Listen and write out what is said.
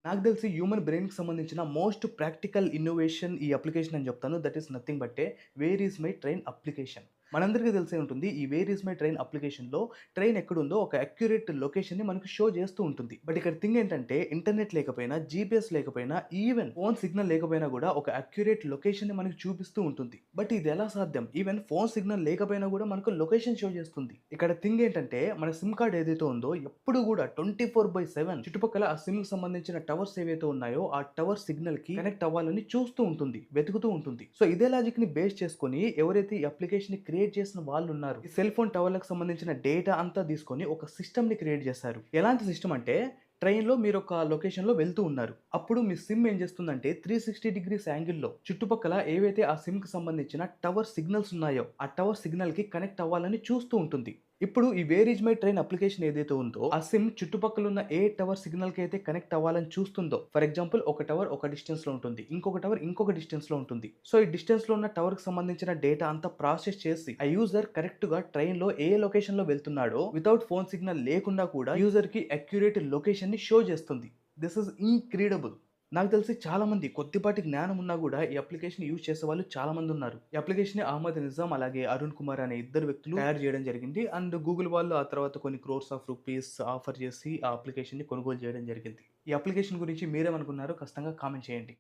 నాకు తెలిసి హ్యూమన్ బ్రెయిన్‌కి సంబంధించిన మోస్ట్ ప్రాక్టికల్ ఇన్నోవేషన్ ఈ అప్లికేషన్ అని చెప్తాను. That is nothing but where is my train application. మనందరికీ తెలిసే ఉంటుంది. ఈ వేర్ ఈస్ మై ట్రైన్ అప్లికేషన్‌లో ట్రైన్ ఎక్కడుందో ఒక అక్యురేట్ లొకేషన్‌ని మనకు షో చేస్తూ ఉంటుంది. బట్ ఇక్కడ థింగ్ ఏంటంటే ఇంటర్నెట్ లేకపోయినా, జీపీఎస్ లేకపోయినా, ఈవెన్ ఫోన్ సిగ్నల్ లేకపోయినా కూడా ఒక అక్యురేట్ లొకేషన్‌ని మనకు చూపిస్తూ ఉంటుంది. బట్ ఇది ఎలా సాధ్యం? ఈవెన్ ఫోన్ సిగ్నల్ లేకపోయినా కూడా మనకు లొకేషన్ షో చేస్తుంది. ఇక్కడ థింగ్ ఏంటంటే మన సిమ్ కార్డ్ ఏదైతే ఉందో ఎప్పుడు కూడా 24/7 చుట్టుపక్కల ఆ సిమ్‌కి సంబంధించిన టవర్స్ ఏవైతే ఉన్నాయో ఆ టవర్ సిగ్నల్‌కి కనెక్ట్ అవ్వాలని చూస్తూ ఉంటుంది. వెతుకుతూ ఉంటుంది. సో ఇదే లాజిక్‌ని బేస్ చేసుకొని ఎవరైతే ఈ అప్లికేషన్‌ని క్రియేట్ చేసిన వాళ్ళు ఉన్నారు. ఈ సెల్ ఫోన్ టవర్‌లకు సంబంధించిన డేటా అంతా తీసుకొని ఒక సిస్టమ్‌ని క్రియేట్ చేశారు. ఎలాంటి సిస్టమ్ అంటే ట్రైన్‌లో మీరొక లొకేషన్‌లో వెళ్తూ ఉన్నారు. అప్పుడు మీ సిమ్ ఏం చేస్తుందంటే 360 డిగ్రీస్ యాంగిల్‌లో చుట్టుపక్కల ఏవైతే ఆ సిమ్‌కి సంబంధించిన టవర్ సిగ్నల్స్ ఉన్నాయో, ఆ టవర్ సిగ్నల్‌కి కనెక్ట్ అవ్వాలని చూస్తూ ఉంటుంది. ఇప్పుడు ఈ where is my train application ఏదైతే ఉందో ఆ సిమ్ చుట్టుపక్కల ఉన్న ఏ టవర్ సిగ్నల్ కి అయితే కనెక్ట్ అవ్వాలని చూస్తుందో, ఫర్ ఎగ్జాంపుల్ ఒక టవర్ ఒక డిస్టెన్స్ లో ఉంటుంది, ఇంకొక టవర్ ఇంకొక డిస్టెన్స్ లో ఉంటుంది. సో ఈ డిస్టెన్స్ లో ఉన్న టవర్ కి సంబంధించిన డేటా అంతా ప్రాసెస్ చేసి ఆ యూజర్ కరెక్ట్ గా ట్రైన్ లో ఏ లొకేషన్ లో వెళ్తున్నాడో వితౌట్ ఫోన్ సిగ్నల్ లేకుండా కూడా యూజర్ కి అక్యురేట్ లొకేషన్ ని షో చేస్తుంది. This is incredible. నాకు తెలిసి చాలా మంది కొద్దిపాటి జ్ఞానం ఉన్నా కూడా ఈ అప్లికేషన్ యూజ్ చేసే వాళ్ళు చాలా మంది ఉన్నారు. ఈ అప్లికేషన్ అహ్మద్ నిజాం అలాగే అరుణ్ కుమార్ అనే ఇద్దరు వ్యక్తులు తయారు చేయడం జరిగింది. అండ్ గూగుల్ వాళ్ళు ఆ తర్వాత కొన్ని క్రోర్స్ ఆఫ్ రూపీస్ ఆఫర్ చేసి ఆ అప్లికేషన్ ని కొనుగోలు చేయడం జరిగింది. ఈ అప్లికేషన్ గురించి మీరేమనుకున్నారో ఖచ్చితంగా కామెంట్ చేయండి.